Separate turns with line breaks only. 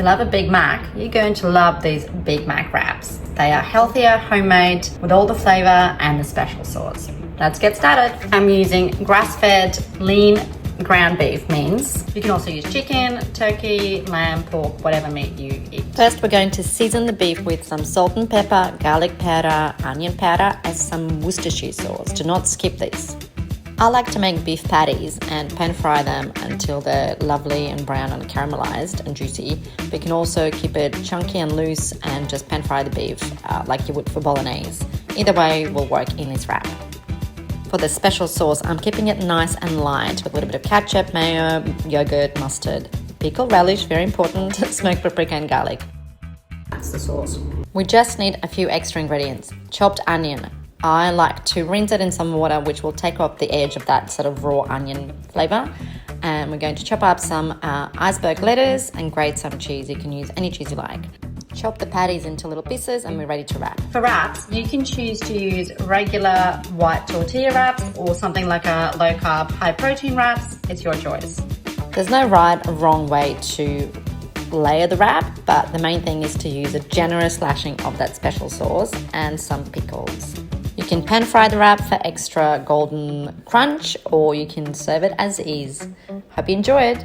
you love a Big Mac, you're going to love these Big Mac wraps. They are healthier, homemade, with all the flavor and the special sauce. Let's get started. I'm using grass-fed, lean ground beef mince. You can also use chicken, turkey, lamb, pork, whatever meat you eat. First, we're going to season the beef with some salt and pepper, garlic powder, onion powder, and some Worcestershire sauce. Do not skip this. I like to make beef patties and pan fry them until they're lovely and brown and caramelized and juicy. We can also keep it chunky and loose and just pan fry the beef like you would for bolognese. Either way will work in this wrap. For the special sauce, I'm keeping it nice and light with a little bit of ketchup, mayo, yogurt, mustard, pickled relish, very important, smoked paprika and garlic. That's the sauce. We just need a few extra ingredients. Chopped onion. I like to rinse it in some water, which will take off the edge of that sort of raw onion flavor. And we're going to chop up some iceberg lettuce and grate some cheese. You can use any cheese you like. Chop the patties into little pieces and we're ready to wrap. For wraps, you can choose to use regular white tortilla wraps or something like a low-carb, high-protein wraps. It's your choice. There's no right or wrong way to layer the wrap, but the main thing is to use a generous slashing of that special sauce and some pickles. You can pan fry the wrap for extra golden crunch, or you can serve it as is. Hope you enjoy it.